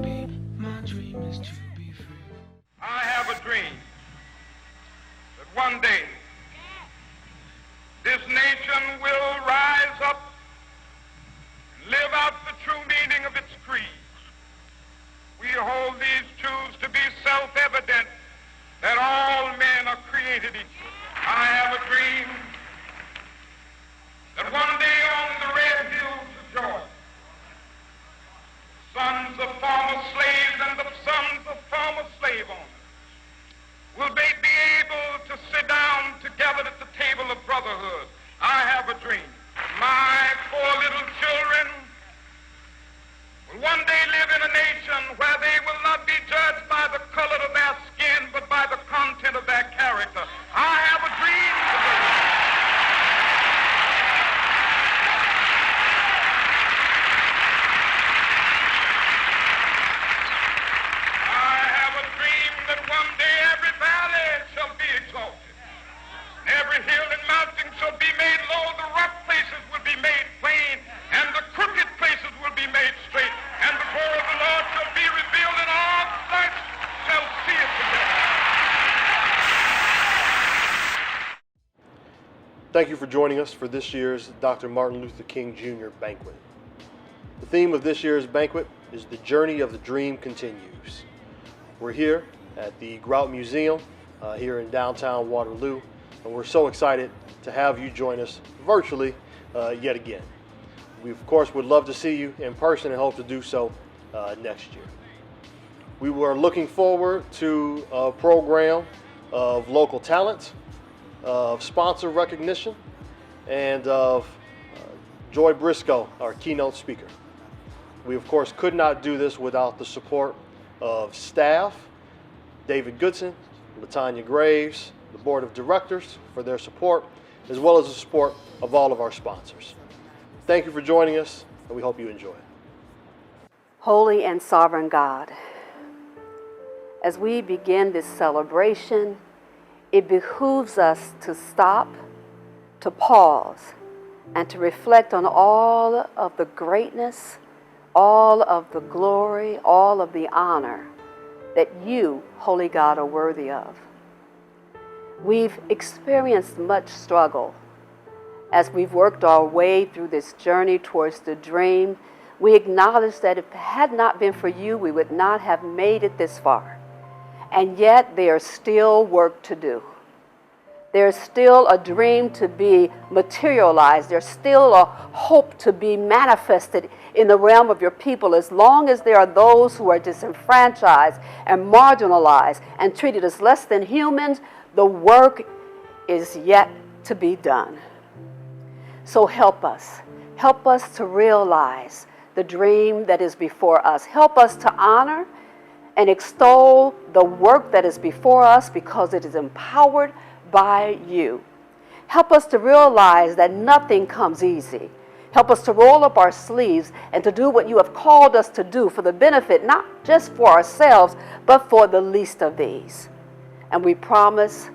be, my dream is to be free. I have a dream that one day this nation will rise up and live out the true meaning of its creed. We hold these truths to be self-evident that all men are created equal. I have a dream that one day on the red hills of Georgia, sons of former slaves and the sons of former slave owners will they be able to sit down together at the table of brotherhood. I have a dream. My poor little children will one day live in a nation where they will not be judged by the color of their skin, but by the content of their character. I have a dream today. That one day every valley shall be exalted, and every hill and mountain shall be made low, the rough places will be made plain, and the crooked places will be made straight, and the glory of the Lord shall be revealed, and all flesh shall see it together. Thank you for joining us for this year's Dr. Martin Luther King Jr. Banquet. The theme of this year's banquet is The Journey of the Dream Continues. We're here at the Grout Museum here in downtown Waterloo, and we're so excited to have you join us virtually yet again. We of course would love to see you in person and hope to do so next year. We were looking forward to a program of local talent, of sponsor recognition, and of Joy Briscoe, our keynote speaker. We of course could not do this without the support of staff, David Goodson, Latanya Graves, the board of directors for their support, as well as the support of all of our sponsors. Thank you for joining us, and we hope you enjoy. Holy and sovereign God, as we begin this celebration, it behooves us to stop, to pause, and to reflect on all of the greatness, all of the glory, all of the honor that you, Holy God, are worthy of. We've experienced much struggle as we've worked our way through this journey towards the dream. We acknowledge that if it had not been for you, we would not have made it this far. And yet there's still work to do. There's still a dream to be materialized. There's still a hope to be manifested in the realm of your people. As long as there are those who are disenfranchised and marginalized and treated as less than humans, the work is yet to be done. So help us. Help us to realize the dream that is before us. Help us to honor and extol the work that is before us because it is empowered by you. Help us to realize that nothing comes easy. Help us to roll up our sleeves and to do what you have called us to do for the benefit, not just for ourselves, but for the least of these. And we promise,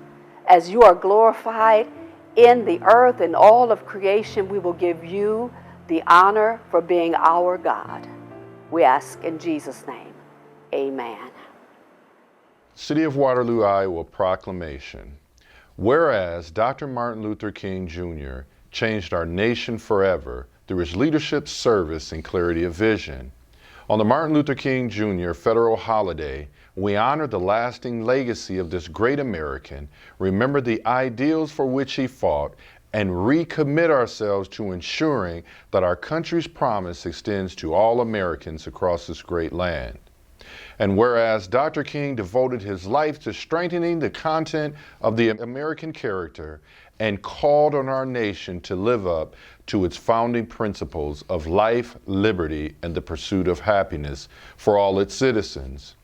as you are glorified in the earth and all of creation, we will give you the honor for being our God. We ask in Jesus' name, amen. City of Waterloo, Iowa proclamation. Whereas Dr. Martin Luther King Jr. changed our nation forever through his leadership, service, and clarity of vision. On the Martin Luther King Jr. federal holiday, we honor the lasting legacy of this great American, remember the ideals for which he fought, and recommit ourselves to ensuring that our country's promise extends to all Americans across this great land. And whereas Dr. King devoted his life to strengthening the content of the American character and called on our nation to live up to its founding principles of life, liberty, and the pursuit of happiness for all its citizens.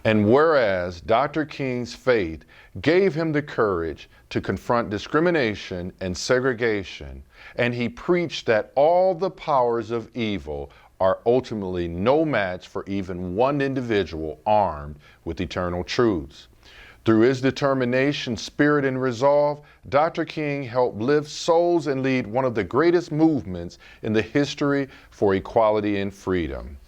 And whereas Dr. King's faith gave him the courage to confront discrimination and segregation, and he preached that all the powers of evil are ultimately no match for even one individual armed with eternal truths. Through his determination, spirit, and resolve, Dr. King helped lift souls and lead one of the greatest movements in the history for equality and freedom.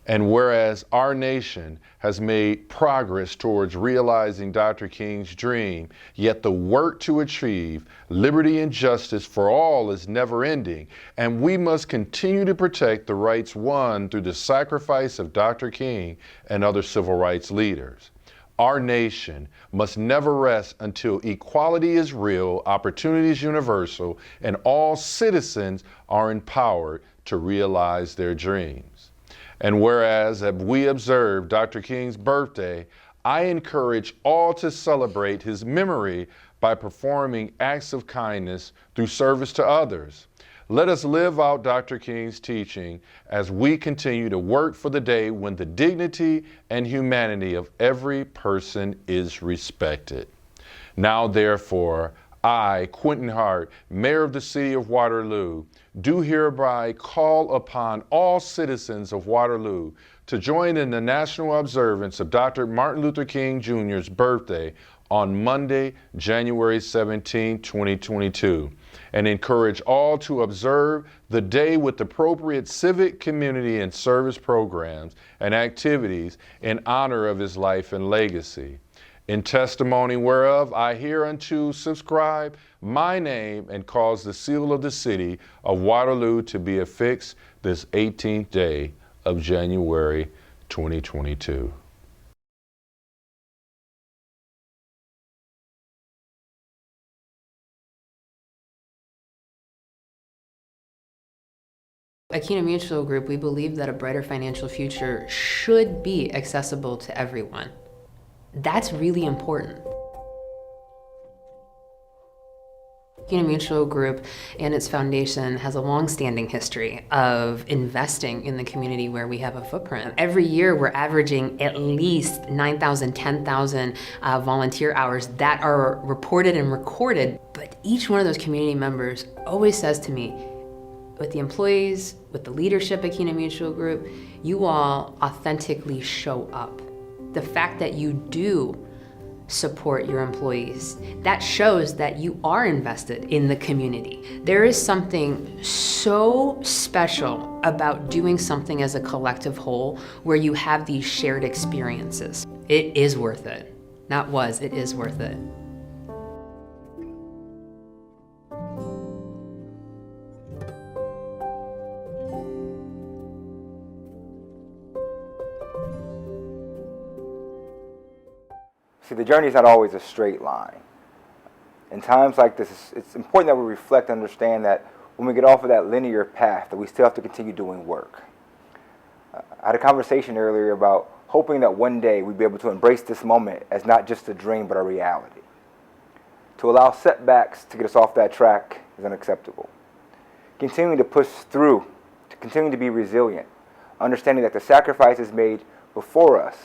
And whereas our nation has made progress towards realizing Dr. King's dream, yet the work to achieve liberty and justice for all is never ending, and we must continue to protect the rights won through the sacrifice of Dr. King and other civil rights leaders. Our nation must never rest until equality is real, opportunity is universal, and all citizens are empowered to realize their dreams. And whereas as we observe Dr. King's birthday, I encourage all to celebrate his memory by performing acts of kindness through service to others. Let us live out Dr. King's teaching as we continue to work for the day when the dignity and humanity of every person is respected. Now, therefore, I, Quentin Hart, Mayor of the City of Waterloo, do hereby call upon all citizens of Waterloo to join in the national observance of Dr. Martin Luther King Jr.'s birthday on Monday, January 17, 2022, and encourage all to observe the day with appropriate civic, community, and service programs and activities in honor of his life and legacy. In testimony whereof I hereunto subscribe my name and cause the seal of the city of Waterloo to be affixed this 18th day of January 2022. At Keenan Mutual Group, we believe that a brighter financial future should be accessible to everyone. That's really important. Keenan Mutual Group and its foundation has a long-standing history of investing in the community where we have a footprint. Every year, we're averaging at least 9,000, 10,000 volunteer hours that are reported and recorded. But each one of those community members always says to me, with the employees, with the leadership at Keenan Mutual Group, you all authentically show up. The fact that you do support your employees, that shows that you are invested in the community. There is something so special about doing something as a collective whole where you have these shared experiences. It is worth it. Not was, it is worth it. See, the journey is not always a straight line. In times like this, it's important that we reflect and understand that when we get off of that linear path, that we still have to continue doing work. I had a conversation earlier about hoping that one day we'd be able to embrace this moment as not just a dream, but a reality. To allow setbacks to get us off that track is unacceptable. Continuing to push through, to continue to be resilient, understanding that the sacrifices made before us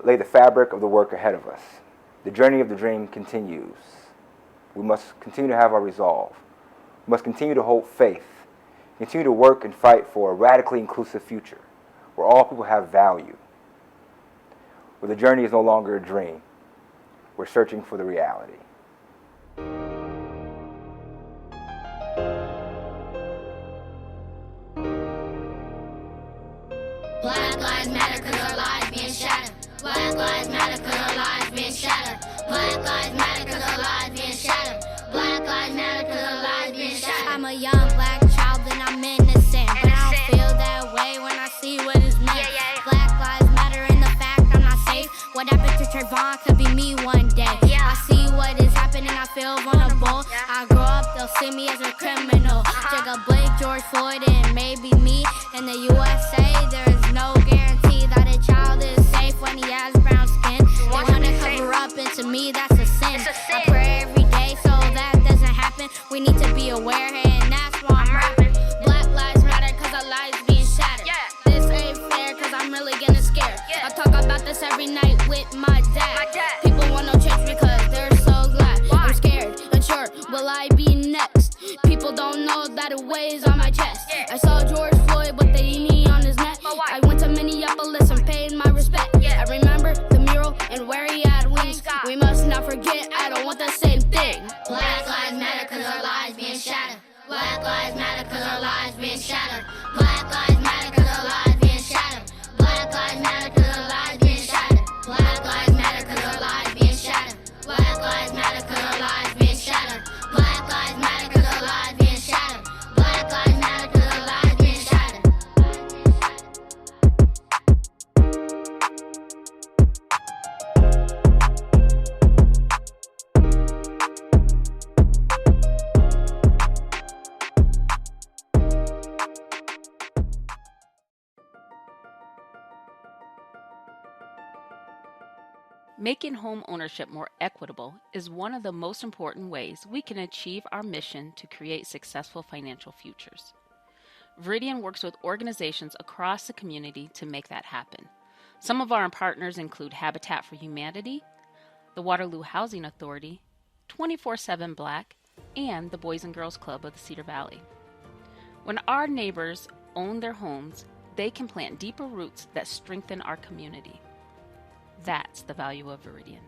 lay the fabric of the work ahead of us. The journey of the dream continues. We must continue to have our resolve. We must continue to hold faith, continue to work and fight for a radically inclusive future where all people have value, where the journey is no longer a dream. We're searching for the reality. Black lives matter 'cause our lives being shattered. Black lives matter 'cause our lives being shattered. Black lives matter 'cause our lives being shattered. Black lives matter 'cause our lives being shattered. I'm a young black child and I'm innocent, but I don't feel that way when I see what is meant. Black lives matter and the fact I'm not safe. What happened to Trayvon could be me one day. I see what is happening, I feel vulnerable. I grow up, they'll see me as a criminal. Jacob Blake, George Floyd, and maybe me. In the USA, there is no guarantee that a child is safe when he has brown skin. They wanna cover up, and to me that's a sin. I pray every day so that doesn't happen. We need to be aware, and that's why I'm rapping. Black lives matter 'cause our lives being shattered. This ain't fair 'cause I'm really getting scared. I talk about this every night with my dad. People want no change because they're so glad. I'm scared, unsure, will I be next? People don't know that it weighs on my chest. I saw George Floyd with the knee on his neck. I went to Minneapolis and paid my respect. I remember the mural and where he had wings. We must not forget, I don't want the same thing. Black lives matter 'cause our lives being shattered. Black lives matter 'cause our lives being shattered. Black lives matter 'cause our lives being shattered. Making home ownership more equitable is one of the most important ways we can achieve our mission to create successful financial futures. Veridian works with organizations across the community to make that happen. Some of our partners include Habitat for Humanity, the Waterloo Housing Authority, 24/7 Black, and the Boys and Girls Club of the Cedar Valley. When our neighbors own their homes, they can plant deeper roots that strengthen our community. That's the value of Veridian.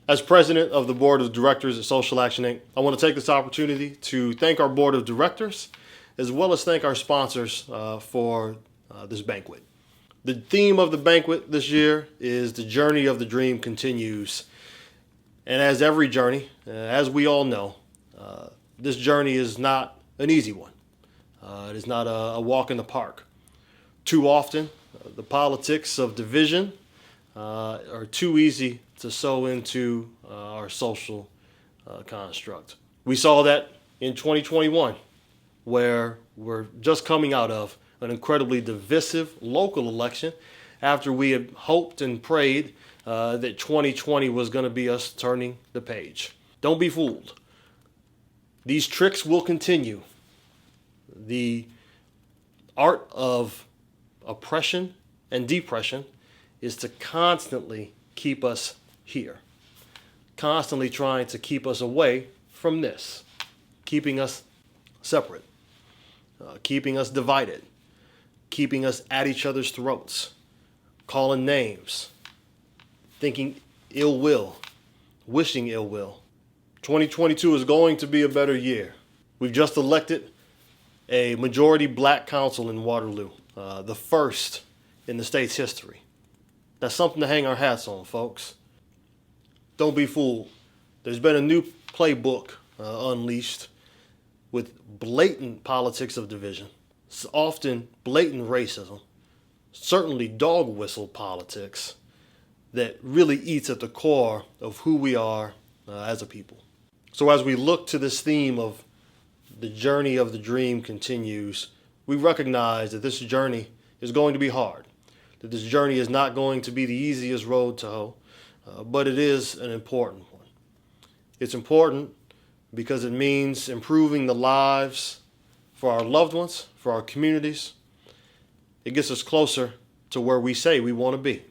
As president of the board of directors at Social Action Inc., I want to take this opportunity to thank our board of directors as well as thank our sponsors for this banquet. The theme of the banquet this year is "The Journey of the Dream Continues." And as every journey, as we all know, this journey is not an easy one. It is not a walk in the park. Too often, the politics of division are too easy to sow into our social construct. We saw that in 2021, where we're just coming out of an incredibly divisive local election after we had hoped and prayed that 2020 was going to be us turning the page. Don't be fooled. These tricks will continue. The art of oppression and depression is to constantly keep us here, constantly trying to keep us away from this, keeping us separate, keeping us divided, keeping us at each other's throats, calling names, thinking ill will, wishing ill will. 2022 is going to be a better year. We've just elected a majority black council in Waterloo, the first in the state's history. That's something to hang our hats on, folks. Don't be fooled. There's been a new playbook unleashed with blatant politics of division, often blatant racism, certainly dog whistle politics that really eats at the core of who we are as a people. So as we look to this theme of the journey of the dream continues, we recognize that this journey is going to be hard, that this journey is not going to be the easiest road to hoe, but it is an important one. It's important because it means improving the lives for our loved ones, for our communities. It gets us closer to where we say we want to be.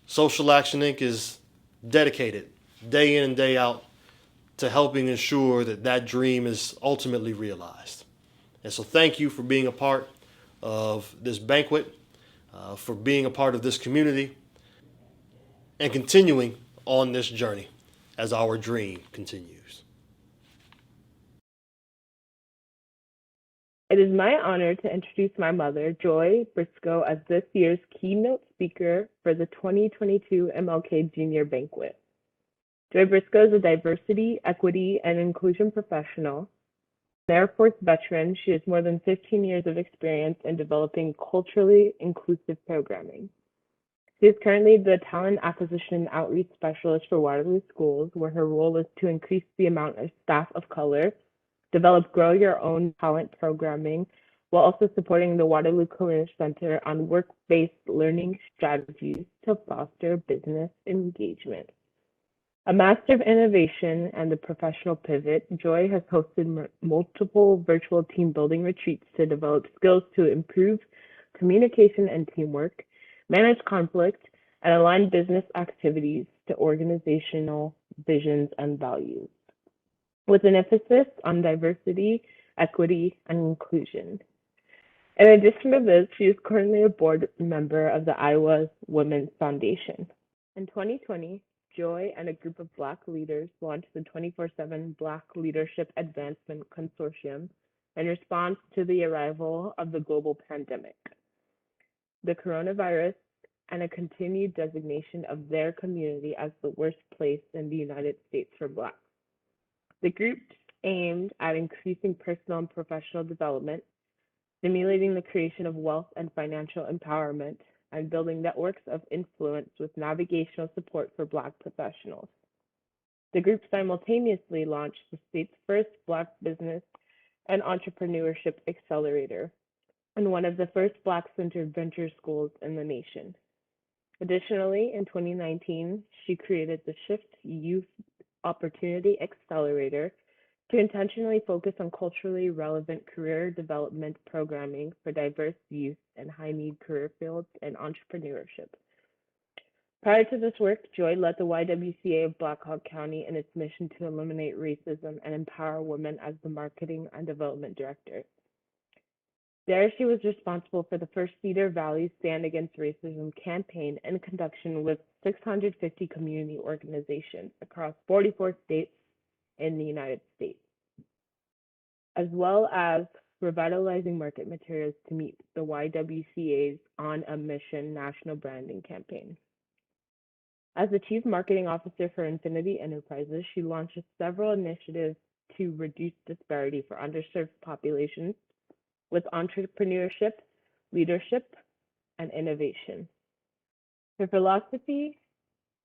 Social Action Inc. is dedicated day in and day out to helping ensure that that dream is ultimately realized. And so thank you for being a part of this banquet, for being a part of this community, and continuing on this journey as our dream continues. It is my honor to introduce my mother, Joy Briscoe, as this year's keynote speaker for the 2022 MLK Junior Banquet. Joy Briscoe is a diversity, equity, and inclusion professional. An Air Force veteran, she has more than 15 years of experience in developing culturally inclusive programming. She is currently the Talent Acquisition and Outreach Specialist for Waterloo Schools, where her role is to increase the amount of staff of color, develop Grow Your Own Talent programming, while also supporting the Waterloo Career Center on work-based learning strategies to foster business engagement. A master of innovation and the professional pivot, Joy has hosted multiple virtual team building retreats to develop skills to improve communication and teamwork, manage conflict, and align business activities to organizational visions and values, with an emphasis on diversity, equity, and inclusion. In addition to this, she is currently a board member of the Iowa Women's Foundation. In 2020, Joy and a group of Black leaders launched the 24/7 Black Leadership Advancement Consortium in response to the arrival of the global pandemic, the coronavirus, and a continued designation of their community as the worst place in the United States for Blacks. The group aimed at increasing personal and professional development, stimulating the creation of wealth and financial empowerment, and building networks of influence with navigational support for Black professionals. The group simultaneously launched the state's first Black business and entrepreneurship accelerator and one of the first Black-centered venture schools in the nation. Additionally, in 2019, she created the Shift Youth Opportunity Accelerator to intentionally focus on culturally relevant career development programming for diverse youth in high-need career fields and entrepreneurship. Prior to this work, Joy led the YWCA of Black Hawk County in its mission to eliminate racism and empower women as the Marketing and Development Director. There, she was responsible for the first Cedar Valley Stand Against Racism campaign in conjunction with 650 community organizations across 44 states in the United States, as well as revitalizing market materials to meet the YWCA's On a Mission national branding campaign. As the Chief Marketing Officer for Infinity Enterprises, she launched several initiatives to reduce disparity for underserved populations with entrepreneurship, leadership, and innovation. Her philosophy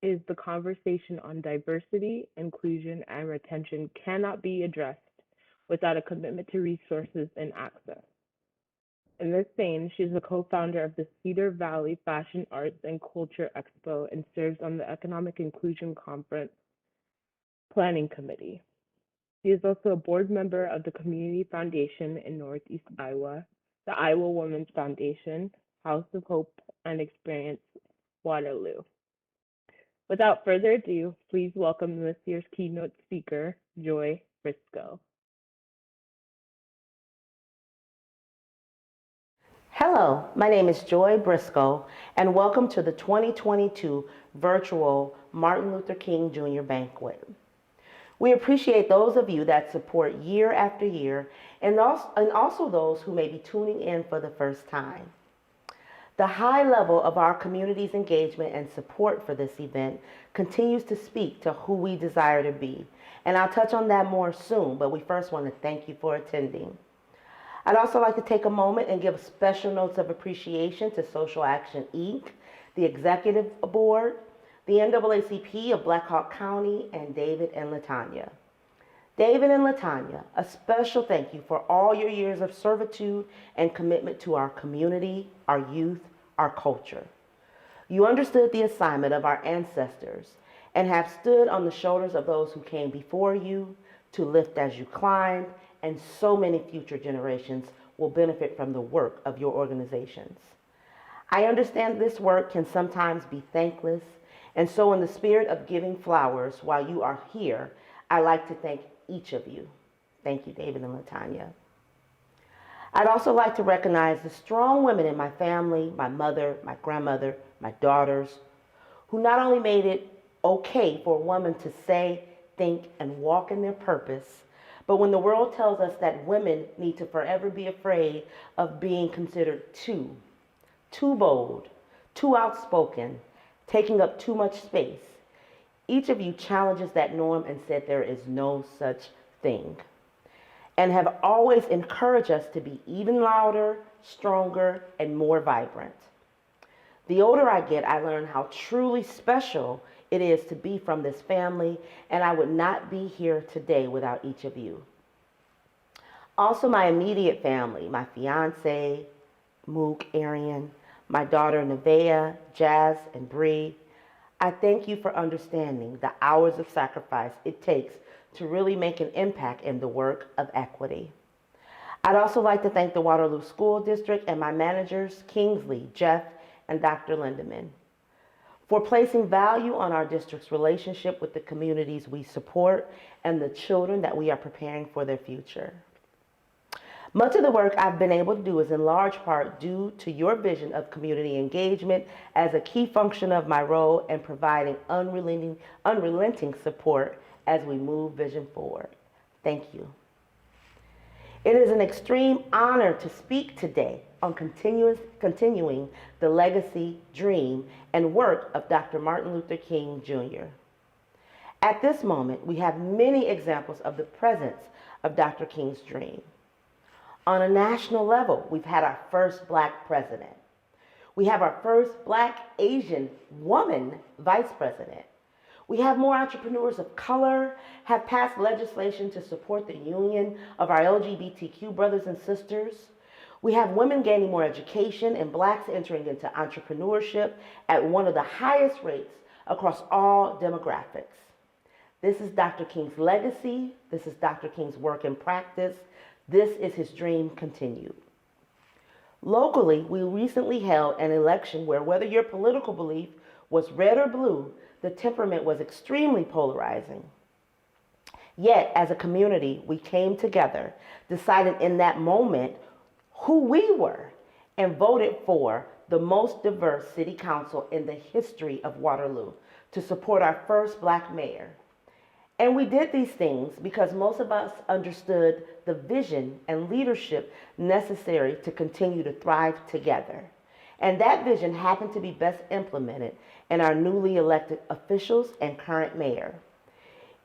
is the conversation on diversity, inclusion, and retention cannot be addressed without a commitment to resources and access. In this vein, she is the co-founder of the Cedar Valley Fashion Arts and Culture Expo and serves on the Economic Inclusion Conference Planning Committee. She is also a board member of the Community Foundation in Northeast Iowa, the Iowa Women's Foundation, House of Hope, and Experience Waterloo. Without further ado, please welcome this year's keynote speaker, Joy Briscoe. Hello, my name is Joy Briscoe, and welcome to the 2022 virtual Martin Luther King Jr. Banquet. We appreciate those of you that support year after year, and also those who may be tuning in for the first time. The high level of our community's engagement and support for this event continues to speak to who we desire to be, and I'll touch on that more soon, but we first want to thank you for attending. I'd also like to take a moment and give special notes of appreciation to Social Action, Inc., the Executive Board, the NAACP of Black Hawk County, and David and Latanya. David and Latanya, a special thank you for all your years of servitude and commitment to our community, our youth, our culture. You understood the assignment of our ancestors and have stood on the shoulders of those who came before you to lift as you climbed, and so many future generations will benefit from the work of your organizations. I understand this work can sometimes be thankless, and so in the spirit of giving flowers while you are here, I'd like to thank each of you. Thank you, David and Latanya. I'd also like to recognize the strong women in my family, my mother, my grandmother, my daughters, who not only made it okay for a woman to say, think, and walk in their purpose, but when the world tells us that women need to forever be afraid of being considered too bold, too outspoken, taking up too much space, each of you challenges that norm and said there is no such thing, and have always encouraged us to be even louder, stronger, and more vibrant. The older I get, I learn how truly special it is to be from this family, and I would not be here today without each of you. Also, my immediate family, my fiance, Mook, Arian, my daughter Nevaeh, Jazz, and Bree. I thank you for understanding the hours of sacrifice it takes to really make an impact in the work of equity. I'd also like to thank the Waterloo School District and my managers, Kingsley, Jeff, and Dr. Lindeman, for placing value on our district's relationship with the communities we support and the children that we are preparing for their future. Much of the work I've been able to do is in large part due to your vision of community engagement as a key function of my role and providing unrelenting support as we move vision forward. Thank you. It is an extreme honor to speak today on continuing the legacy, dream, and work of Dr. Martin Luther King Jr. At this moment, we have many examples of the presence of Dr. King's dream. On a national level, we've had our first Black president. We have our first Black Asian woman vice president. We have more entrepreneurs of color, have passed legislation to support the union of our LGBTQ brothers and sisters. We have women gaining more education and Blacks entering into entrepreneurship at one of the highest rates across all demographics. This is Dr. King's legacy. This is Dr. King's work and practice. This is his dream continued. Locally, we recently held an election where whether your political belief was red or blue, the temperament was extremely polarizing. Yet, as a community, we came together, decided in that moment who we were, and voted for the most diverse city council in the history of Waterloo to support our first Black mayor. And we did these things because most of us understood the vision and leadership necessary to continue to thrive together. And that vision happened to be best implemented in our newly elected officials and current mayor.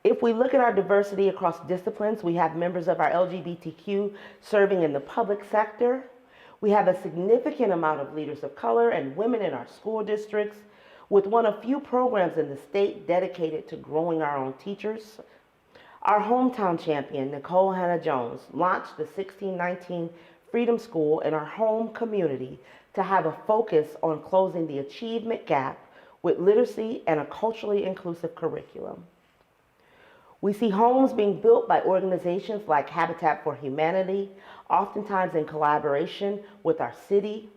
If we look at our diversity across disciplines, we have members of our LGBTQ serving in the public sector. We have a significant amount of leaders of color and women in our school districts, with one of few programs in the state dedicated to growing our own teachers. Our hometown champion, Nicole Hannah-Jones, launched the 1619 Freedom School in our home community to have a focus on closing the achievement gap with literacy and a culturally inclusive curriculum. We see homes being built by organizations like Habitat for Humanity, oftentimes in collaboration with our city.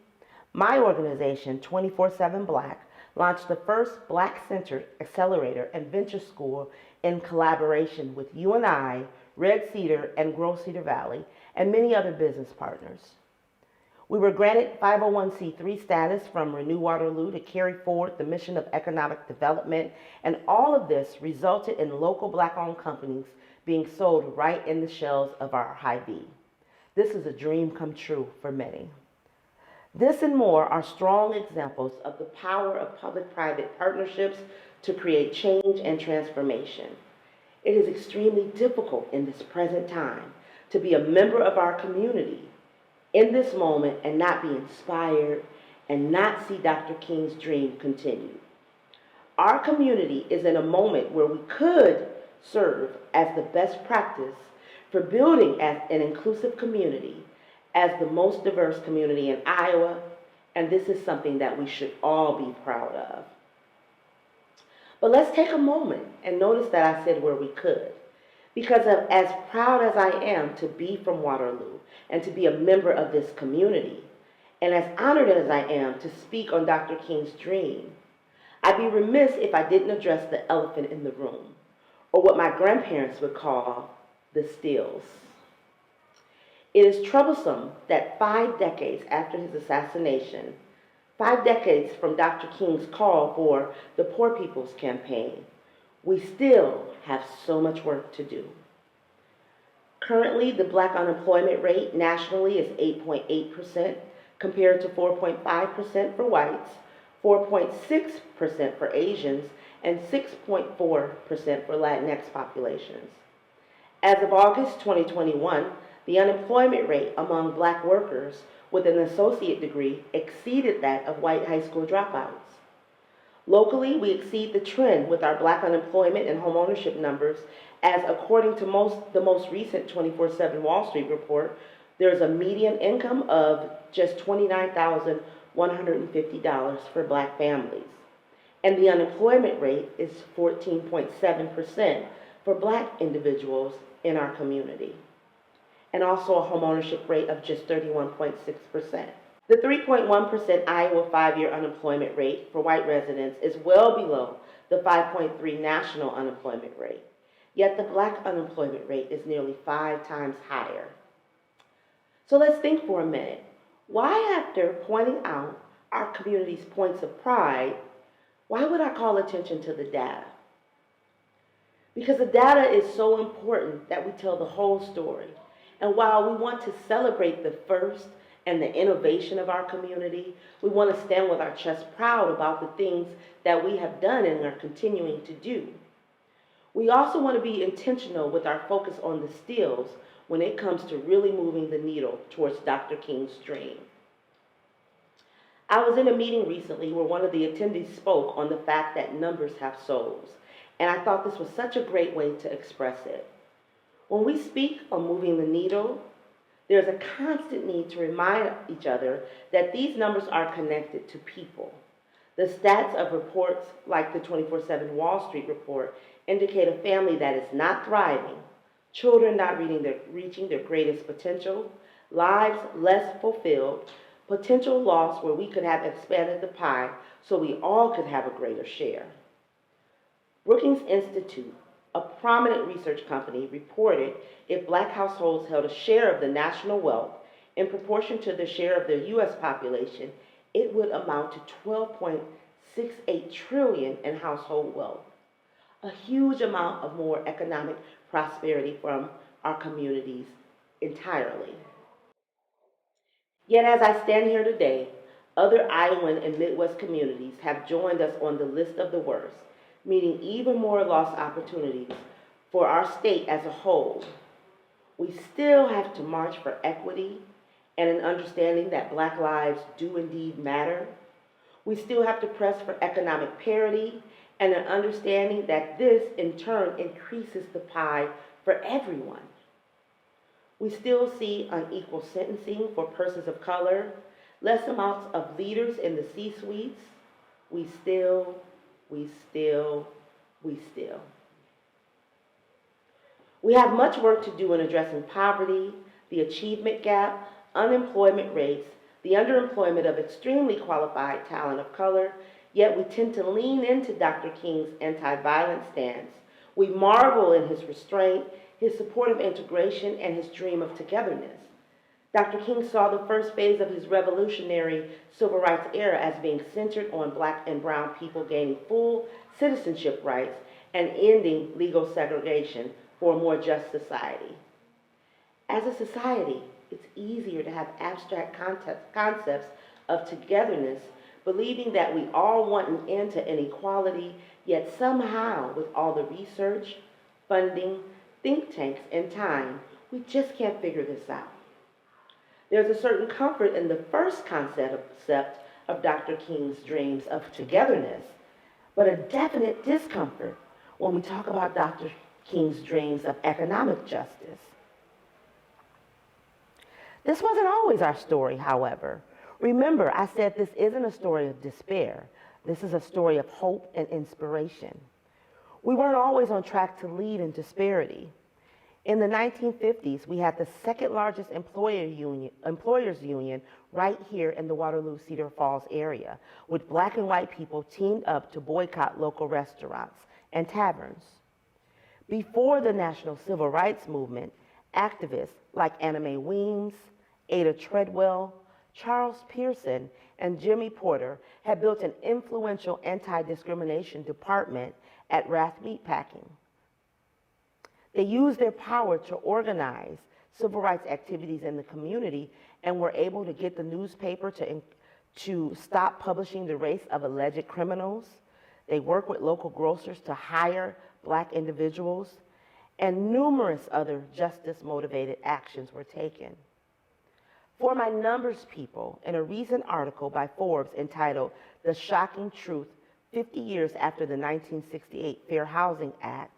My organization, 24/7 Black, launched the first Black-centered accelerator and venture school in collaboration with UNI, Red Cedar, and Grove Cedar Valley, and many other business partners. We were granted 501c3 status from Renew Waterloo to carry forward the mission of economic development, and all of this resulted in local Black-owned companies being sold right in the shelves of our Hy-Vee. This is a dream come true for many. This and more are strong examples of the power of public-private partnerships to create change and transformation. It is extremely difficult in this present time to be a member of our community in this moment and not be inspired and not see Dr. King's dream continue. Our community is in a moment where we could serve as the best practice for building as an inclusive community, as the most diverse community in Iowa, and this is something that we should all be proud of. But let's take a moment and notice that I said where we could, because of as proud as I am to be from Waterloo and to be a member of this community, and as honored as I am to speak on Dr. King's dream, I'd be remiss if I didn't address the elephant in the room, or what my grandparents would call the stills. It is troublesome that 5 decades after his assassination, 5 decades from Dr. King's call for the Poor People's Campaign, we still have so much work to do. Currently, the Black unemployment rate nationally is 8.8% compared to 4.5% for whites, 4.6% for Asians, and 6.4% for Latinx populations. As of August 2021, the unemployment rate among Black workers with an associate degree exceeded that of white high school dropouts. Locally, we exceed the trend with our Black unemployment and homeownership numbers, as according to the most recent 24/7 Wall Street report, there's a median income of just $29,150 for Black families. And the unemployment rate is 14.7% for Black individuals in our community, and also a homeownership rate of just 31.6%. The 3.1% Iowa 5-year unemployment rate for white residents is well below the 5.3% national unemployment rate. Yet the Black unemployment rate is nearly 5 times higher. So let's think for a minute. Why, after pointing out our community's points of pride, why would I call attention to the data? Because the data is so important that we tell the whole story. And while we want to celebrate the first and the innovation of our community, we want to stand with our chest proud about the things that we have done and are continuing to do. We also want to be intentional with our focus on the stills when it comes to really moving the needle towards Dr. King's dream. I was in a meeting recently where one of the attendees spoke on the fact that numbers have souls, and I thought this was such a great way to express it. When we speak on moving the needle, there's a constant need to remind each other that these numbers are connected to people. The stats of reports like the 24/7 Wall Street report indicate a family that is not thriving, children not reaching their greatest potential, lives less fulfilled, potential loss where we could have expanded the pie so we all could have a greater share. Brookings Institute, a prominent research company, reported if Black households held a share of the national wealth in proportion to the share of the U.S. population, it would amount to $12.68 trillion in household wealth. A huge amount of more economic prosperity from our communities entirely. Yet as I stand here today, other Iowan and Midwest communities have joined us on the list of the worst, meaning even more lost opportunities for our state as a whole. We still have to march for equity and an understanding that Black lives do indeed matter. We still have to press for economic parity and an understanding that this, in turn, increases the pie for everyone. We still see unequal sentencing for persons of color, less amounts of leaders in the C-suites. We still. We have much work to do in addressing poverty, the achievement gap, unemployment rates, the underemployment of extremely qualified talent of color, yet we tend to lean into Dr. King's anti-violence stance. We marvel in his restraint, his support of integration, and his dream of togetherness. Dr. King saw the first phase of his revolutionary civil rights era as being centered on Black and brown people gaining full citizenship rights and ending legal segregation for a more just society. As a society, it's easier to have abstract concepts of togetherness, believing that we all want an end to inequality, yet somehow, with all the research, funding, think tanks, and time, we just can't figure this out. There's a certain comfort in the first concept of Dr. King's dreams of togetherness, but a definite discomfort when we talk about Dr. King's dreams of economic justice. This wasn't always our story, however. Remember, I said this isn't a story of despair. This is a story of hope and inspiration. We weren't always on track to lead in disparity. In the 1950s, we had the second largest employers union right here in the Waterloo-Cedar Falls area, with Black and white people teamed up to boycott local restaurants and taverns. Before the National Civil Rights Movement, activists like Anna Mae Weems, Ada Treadwell, Charles Pearson, and Jimmy Porter had built an influential anti-discrimination department at Rath Meatpacking. They used their power to organize civil rights activities in the community and were able to get the newspaper to stop publishing the race of alleged criminals. They worked with local grocers to hire Black individuals, and numerous other justice-motivated actions were taken. For my numbers people, in a recent article by Forbes entitled The Shocking Truth 50 Years After the 1968 Fair Housing Act,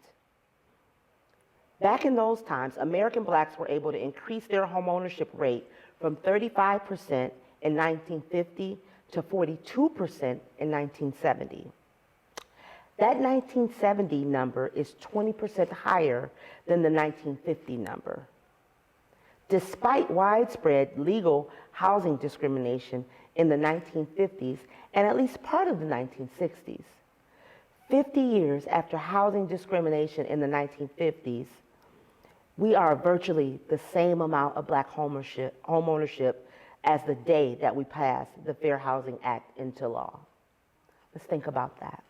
back in those times, American blacks were able to increase their homeownership rate from 35% in 1950 to 42% in 1970. That 1970 number is 20% higher than the 1950 number. Despite widespread legal housing discrimination in the 1950s and at least part of the 1960s, 50 years after housing discrimination in the 1950s, we are virtually the same amount of black homeownership as the day that we passed the Fair Housing Act into law. Let's think about that.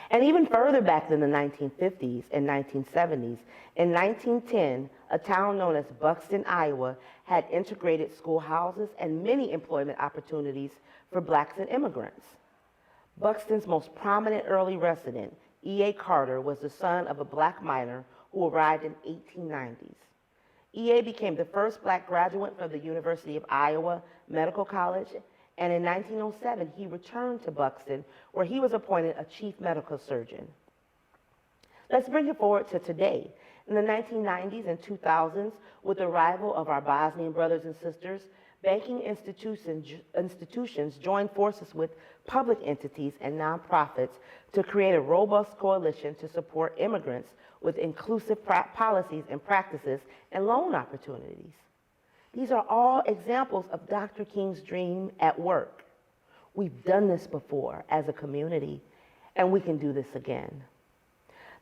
And even further back than the 1950s and 1970s, in 1910, a town known as Buxton, Iowa, had integrated schoolhouses and many employment opportunities for blacks and immigrants. Buxton's most prominent early resident, E.A. Carter, was the son of a black miner who arrived in 1890s. E.A. became the first black graduate from the University of Iowa Medical College, and in 1907, he returned to Buxton, where he was appointed a chief medical surgeon. Let's bring it forward to today. In the 1990s and 2000s, with the arrival of our Bosnian brothers and sisters, banking institutions joined forces with public entities and nonprofits to create a robust coalition to support immigrants with inclusive policies and practices and loan opportunities. These are all examples of Dr. King's dream at work. We've done this before as a community, and we can do this again.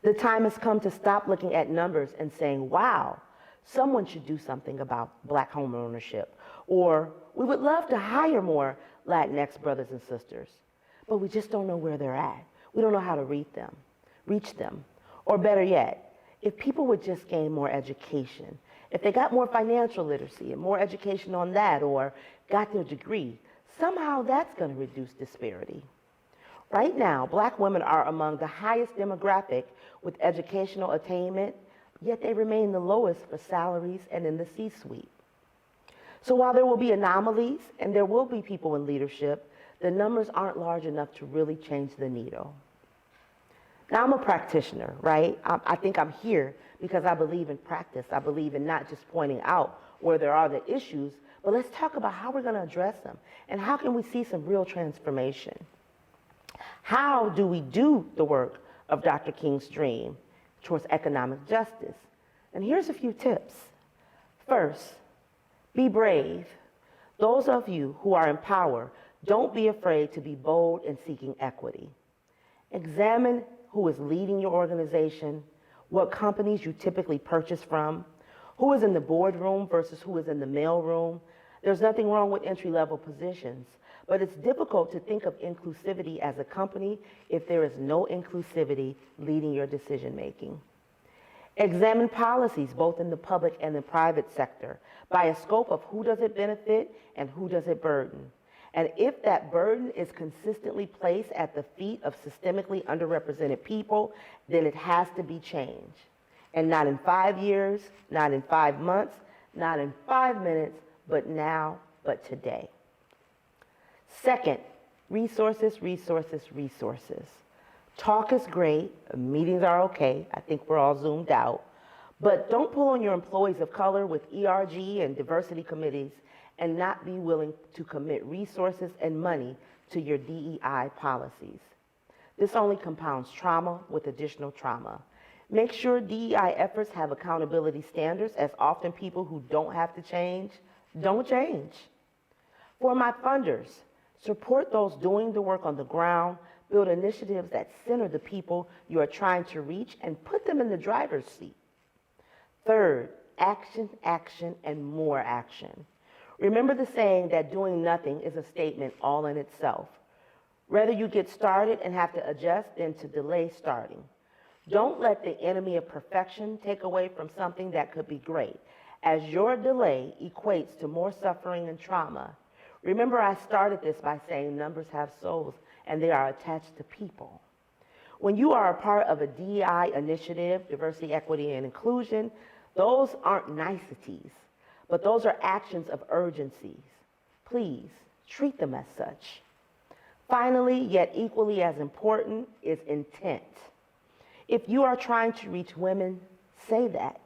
The time has come to stop looking at numbers and saying, wow, someone should do something about black home ownership, or we would love to hire more Latinx brothers and sisters, but we just don't know where they're at. We don't know how to reach them. Or better yet, if people would just gain more education, if they got more financial literacy and more education on that, or got their degree, somehow that's going to reduce disparity. Right now, black women are among the highest demographic with educational attainment, yet they remain the lowest for salaries and in the C-suite. So while there will be anomalies and there will be people in leadership, the numbers aren't large enough to really change the needle. Now, I'm a practitioner, right? I think I'm here because I believe in practice. I believe in not just pointing out where there are the issues, but let's talk about how we're going to address them and how can we see some real transformation. How do we do the work of Dr. King's dream towards economic justice? And here's a few tips. First, be brave. Those of you who are in power, don't be afraid to be bold in seeking equity. Examine who is leading your organization, what companies you typically purchase from, who is in the boardroom versus who is in the mailroom. There's nothing wrong with entry-level positions, but it's difficult to think of inclusivity as a company if there is no inclusivity leading your decision-making. Examine policies both in the public and the private sector by a scope of who does it benefit and who does it burden. And if that burden is consistently placed at the feet of systemically underrepresented people, then it has to be changed. And not in 5 years, not in 5 months, not in 5 minutes, but now, but today. Second, resources, resources, resources. Talk is great, meetings are okay, I think we're all zoomed out, but don't pull on your employees of color with ERG and diversity committees and not be willing to commit resources and money to your DEI policies. This only compounds trauma with additional trauma. Make sure DEI efforts have accountability standards, as often people who don't have to change, don't change. For my funders, support those doing the work on the ground, build initiatives that center the people you are trying to reach and put them in the driver's seat. Third, action, action, and more action. Remember the saying that doing nothing is a statement all in itself. Rather you get started and have to adjust than to delay starting. Don't let the enemy of perfection take away from something that could be great, as your delay equates to more suffering and trauma. Remember, I started this by saying numbers have souls and they are attached to people. When you are a part of a DEI initiative, diversity, equity, and inclusion, those aren't niceties, but those are actions of urgencies. Please treat them as such. Finally, yet equally as important, is intent. If you are trying to reach women, say that.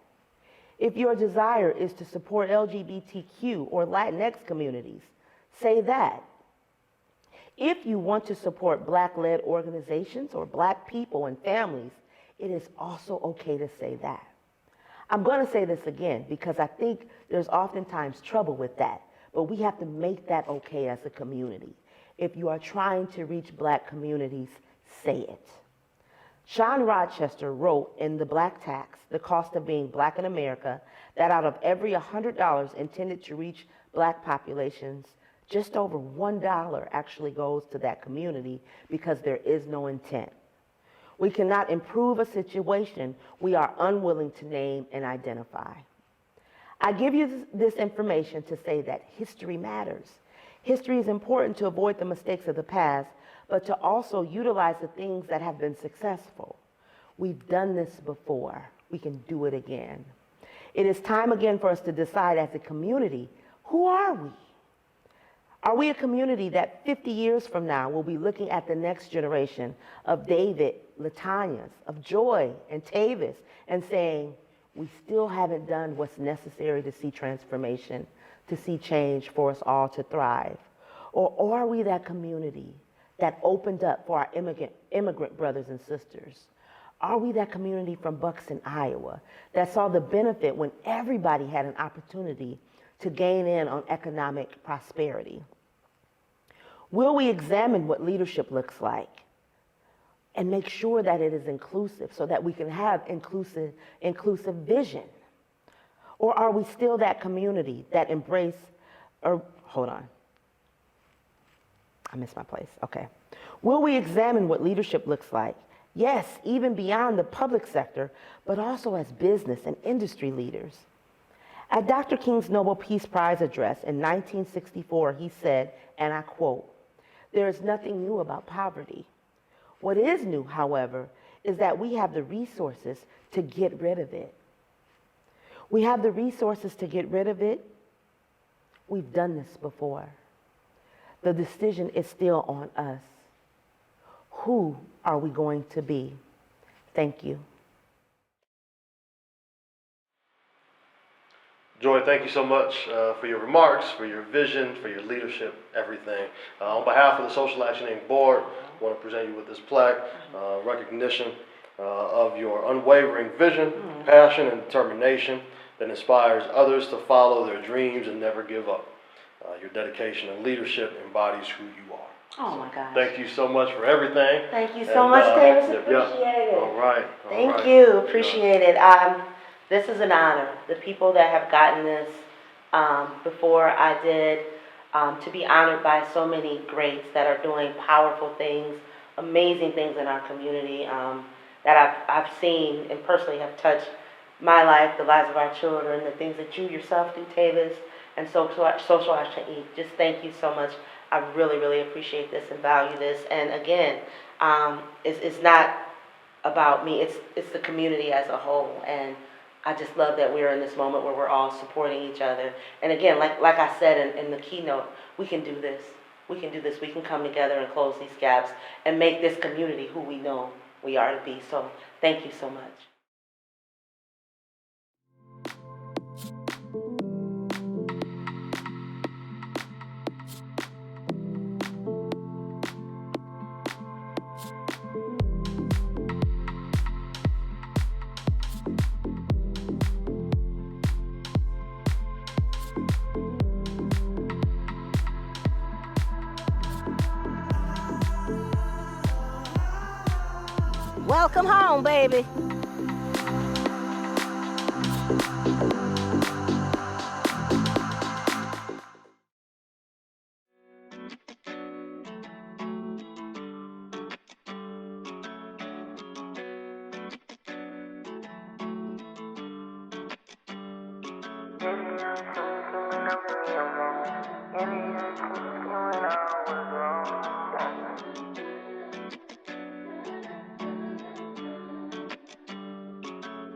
If your desire is to support LGBTQ or Latinx communities, say that. If you want to support Black-led organizations or Black people and families, it is also okay to say that. I'm going to say this again because I think there's oftentimes trouble with that, but we have to make that okay as a community. If you are trying to reach Black communities, say it. Sean Rochester wrote in The Black Tax, The Cost of Being Black in America, that out of every $100 intended to reach Black populations, just over $1 actually goes to that community because there is no intent. We cannot improve a situation we are unwilling to name and identify. I give you this information to say that history matters. History is important to avoid the mistakes of the past, but to also utilize the things that have been successful. We've done this before. We can do it again. It is time again for us to decide as a community, who are we? Are we a community that 50 years from now will be looking at the next generation of David, Latanyas, of Joy and Tavis and saying, we still haven't done what's necessary to see transformation, to see change for us all to thrive? Or are we that community that opened up for our immigrant brothers and sisters? Are we that community from Buxton, Iowa, that saw the benefit when everybody had an opportunity to gain in on economic prosperity? Will we examine what leadership looks like and make sure that it is inclusive so that we can have inclusive vision? Or are we still that community that hold on. I missed my place. Okay. Will we examine what leadership looks like? Yes, even beyond the public sector, but also as business and industry leaders. At Dr. King's Nobel Peace Prize address in 1964, he said, and I quote, "There is nothing new about poverty. What is new, however, is that we have the resources to get rid of it." We have the resources to get rid of it. We've done this before. The decision is still on us. Who are we going to be? Thank you. Joy, thank you so much for your remarks, for your vision, for your leadership, everything. On behalf of the Social Action Inc. Board, I want to present you with this plaque, recognition of your unwavering vision, passion, and determination that inspires others to follow their dreams and never give up. Your dedication and leadership embodies who you are. Oh my gosh. Thank you so much for everything. Thank you so much, Davis. Appreciate it. All right. Thank you. Appreciate it. This is an honor. The people that have gotten this before I did, to be honored by so many greats that are doing powerful things, amazing things in our community that I've seen and personally have touched my life, the lives of our children, the things that you yourself do, Tavis, and Social Action Inc. Just thank you so much. I really, really appreciate this and value this. And again, it's not about me. It's the community as a whole. And I just love that we're in this moment where we're all supporting each other. And again, like I said in the keynote, we can do this. We can do this. We can come together and close these gaps and make this community who we know we are to be. So thank you so much. Welcome home, baby.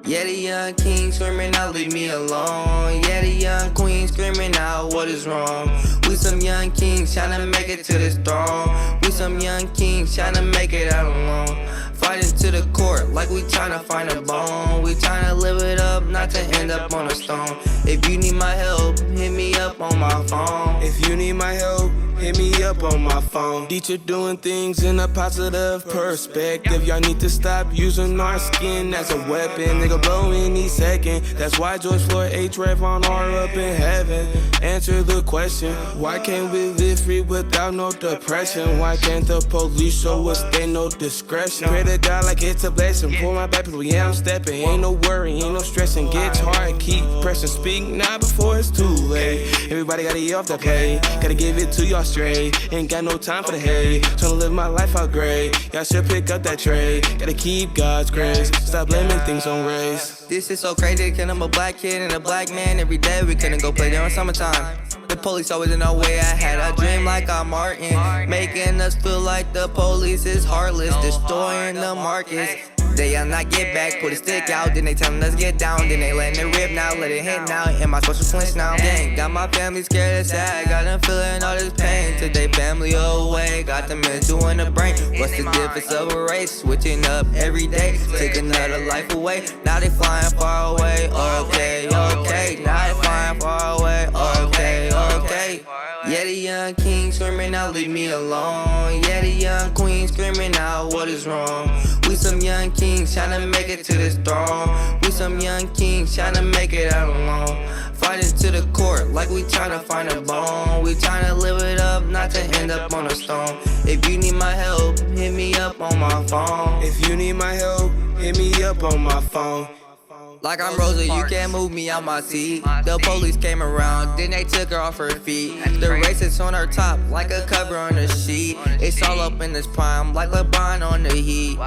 Yeah, the young king screaming out, leave me alone. Yeah, the young queen screaming out what is wrong. We some young kings trying to make it to this throne. We some young kings trying to make it out alone. Fighting to the court like we tryna find a bone. We tryna live it up, not to end up on a stone. If you need my help, hit me up on my phone. If you need my help, hit me up on my phone. Teacher doing things in a positive perspective. Y'all need to stop using our skin as a weapon. Nigga blow any second. That's why George Floyd, Trayvon are up in heaven. Answer the question, why can't we live free without no depression? Why can't the police show us they no discretion? Pray to God like it's a blessing. Pour my back, people, yeah, I'm stepping. Ain't no worry, ain't no stressing. Gets hard, keep pressing. Speak now before it's too late. Everybody gotta eat off that plate. Gotta give it to y'all straight. Ain't got no time for the hate. Tryna live my life out great. Y'all should pick up that trade. Gotta keep God's grace. Stop blaming things on race. This is so crazy, cause I'm a black kid and a black man. Every day we couldn't go play during summertime. The police always in our way. I had a dream like I'm Martin, making us feel like the police is heartless, destroying the markets. They yell not get back, put a stick out, then they telling us get down, then they letting it rip now, let it hit now. Am I supposed to flinch now? Dang, got my family scared and sad, got them feeling all this pain. Today family away, got them mental in the brain. What's the difference of a race? Switching up every day, take another life away. Now they flying far away, okay, okay. Now they flying far away, okay, okay. Yeah, the young king screaming out, leave me alone. Yeah, the young queen screaming out, what is wrong? We some young kings trying to make it to this throne. We some young kings trying to make it out alone. Fighting to the court like we trying to find a bone. We trying to live it up, not to end up on a stone. If you need my help, hit me up on my phone. If you need my help, hit me up on my phone. Like I'm Rosa, you can't move me out my seat. The police came around, then they took her off her feet. The racist on her top, like a cover on the sheet. It's all up in this prime, like LeBron on the Heat.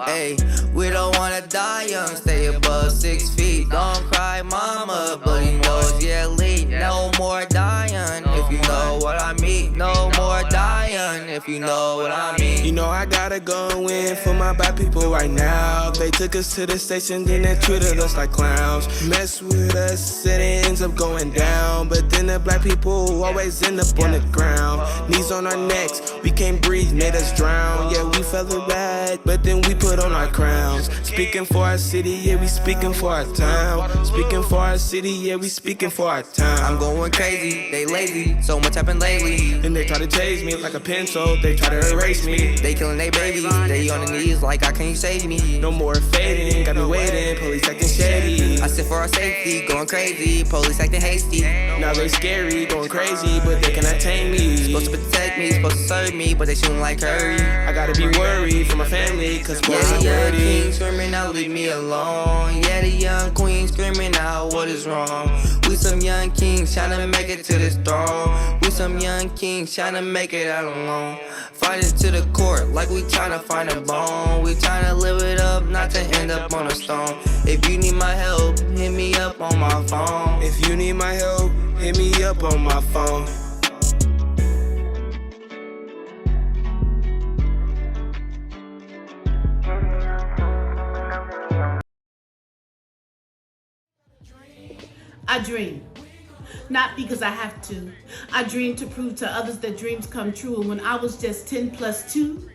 Hey, we don't wanna die young, stay above 6 feet. Don't cry, mama, but he knows, yeah, lead. No more dying, if you know what I mean. No more dying, if you know what I mean. You know I gotta go in for my black people right now. They took us to the station, then they treated us like clowns. Mess with us, and it ends up going down. But then the black people always end up on the ground. Knees on our necks, we can't breathe, made us drown. Yeah, we felt it bad, but then we put on our crowns. Speaking for our city, yeah, we speaking for our town. Speaking for our city, yeah, we speaking for our town. I'm going crazy, they lazy, so much happened lately. Then they try to chase me like a pencil, they try to erase me. They killing they babies, they on the knees like, how can you save me? No more fading, got me waiting, police acting shady. I sit for our safety, going crazy, police acting hasty. Now they scary, going crazy, but they cannot tame me. Supposed to protect me, supposed to serve me, but they shooting like Curry. I gotta be worried for my family, cause boy, yeah, I'm the young dirty. king screaming out, leave me alone. Yeah, the young queen screaming out, what is wrong? We some young kings trying to make it to this throne. We some young kings trying to make it out alone. Fighting to the court like we trying to find a bone. We trying to live it up, not to end up on a stone. If you need my help, hit me up on my phone. If you need my help, hit me up on my phone. I dream, not because I have to. I dream to prove to others that dreams come true. And when I was just 10 plus 2,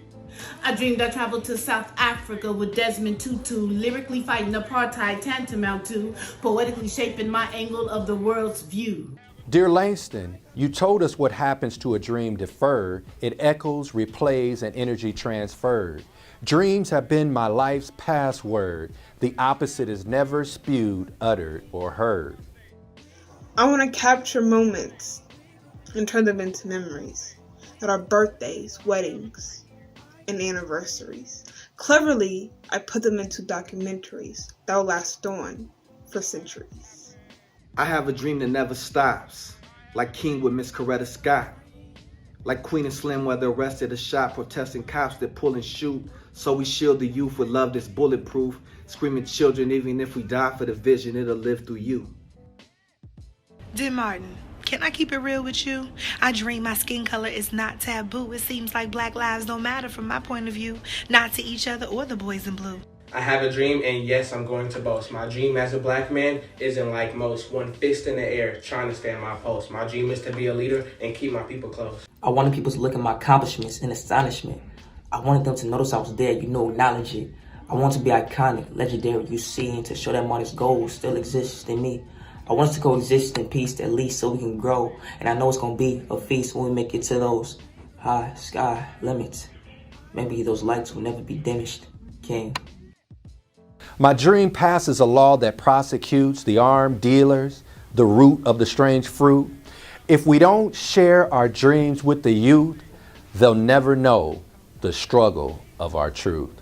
I dreamed I traveled to South Africa with Desmond Tutu, lyrically fighting apartheid tantamount to, poetically shaping my angle of the world's view. Dear Langston, you told us what happens to a dream deferred. It echoes, replays, and energy transferred. Dreams have been my life's password. The opposite is never spewed, uttered, or heard. I want to capture moments and turn them into memories that are birthdays, weddings, and anniversaries. Cleverly, I put them into documentaries that will last on for centuries. I have a dream that never stops, like King with Miss Coretta Scott, like Queen and Slim where they're arrested at a shop, protesting cops that pull and shoot, so we shield the youth with love that's bulletproof, screaming children, even if we die for the vision, it'll live through you. Dear Martin, can I keep it real with you? I dream my skin color is not taboo. It seems like black lives don't matter from my point of view, not to each other or the boys in blue. I have a dream, and yes, I'm going to boast. My dream as a black man isn't like most, one fist in the air, trying to stand my post. My dream is to be a leader and keep my people close. I wanted people to look at my accomplishments in astonishment. I wanted them to notice I was there, acknowledge it. I want to be iconic, legendary, you see, and to show that Marty's goals still exist in me. I want us to coexist in peace, at least, so we can grow. And I know it's going to be a feast when we make it to those high sky limits. Maybe those lights will never be diminished, King. My dream passes a law that prosecutes the armed dealers, the root of the strange fruit. If we don't share our dreams with the youth, they'll never know the struggle of our truth.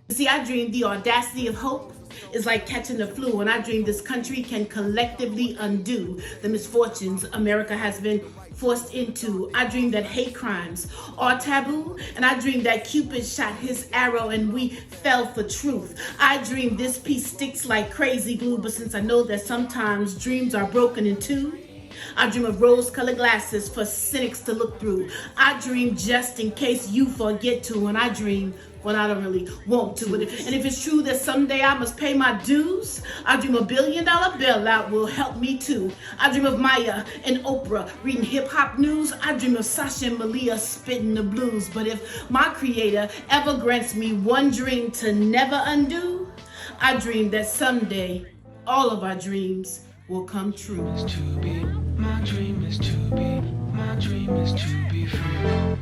See, I dream the audacity of hope is like catching the flu, and I dream this country can collectively undo the misfortunes America has been forced into. I dream that hate crimes are taboo, and I dream that Cupid shot his arrow and we fell for truth. I dream this piece sticks like crazy glue, but since I know that sometimes dreams are broken in two, I dream of rose-colored glasses for cynics to look through. I dream just in case you forget to, and I dream when I don't really want to. And if it's true that someday I must pay my dues, I dream $1 billion bailout will help me too. I dream of Maya and Oprah reading hip-hop news. I dream of Sasha and Malia spitting the blues. But if my creator ever grants me one dream to never undo, I dream that someday all of our dreams will come true. My dream is to be free.